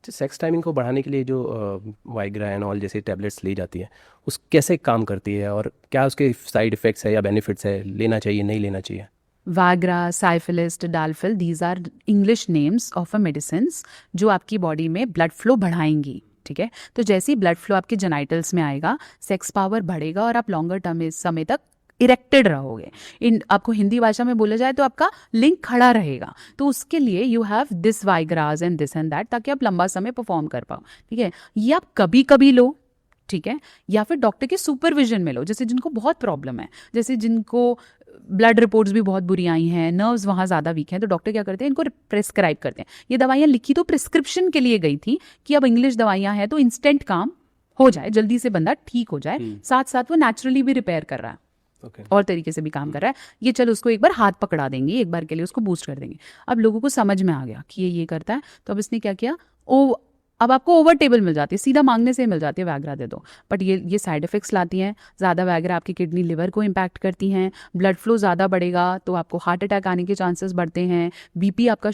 Sex timing को बढ़ाने के लिए जो वाइग्रा एंड ऑल जैसे टैबलेट्स ली जाती है, उस कैसे काम करती है और क्या उसके साइड इफ़ेक्ट्स है या बेनिफिट्स है, लेना चाहिए नहीं लेना चाहिए? वाग्रा, साइफिलिस, डाल्फिल, these are English names of a medicines जो आपकी बॉडी में ब्लड फ्लो बढ़ाएंगी। ठीक है, तो जैसे ही ब्लड फ्लो आपके जेनाइटल्स में आएगा, सेक्स पावर बढ़ेगा और आप लॉन्गर टर्म समय तक इरेक्टेड रहोगे। इन आपको हिंदी भाषा में बोला जाए तो आपका लिंक खड़ा रहेगा। तो उसके लिए you have this viagras and this and that, ताकि आप लंबा समय परफॉर्म कर पाओ। ठीक है, ये आप कभी कभी लो, ठीक है, या फिर डॉक्टर के सुपरविजन में लो। जैसे जिनको बहुत प्रॉब्लम है, जैसे जिनको ब्लड रिपोर्ट्स भी बहुत बुरी आई हैं, नर्व्स वहाँ ज़्यादा वीक हैं, तो डॉक्टर क्या करते हैं, इनको प्रेस्क्राइब करते हैं। ये दवाइयाँ लिखी तो प्रिस्क्रिप्शन के लिए गई थी कि अब इंग्लिश दवाइयाँ हैं तो इंस्टेंट काम हो जाए, जल्दी से बंदा ठीक हो जाए, साथ साथ वो नेचुरली भी रिपेयर कर रहा है, ओके। और तरीके से भी काम कर रहा है। ये चलो उसको एक बार हाथ पकड़ा देंगे, एक बार के लिए उसको बूस्ट कर देंगे। अब लोगों को समझ में आ गया कि ये करता है, तो अब इसने क्या किया, ओ अब आपको ओवर टेबल मिल जाती है, सीधा मांगने से मिल जाती है वैग्रा दे दो। बट ये साइड इफेक्ट्स लाती हैं। ज़्यादा वैग्रा आपकी किडनी लिवर को इम्पैक्ट करती हैं, ब्लड फ्लो ज़्यादा बढ़ेगा तो आपको हार्ट अटैक आने के चांसेस बढ़ते हैं, बीपी आपका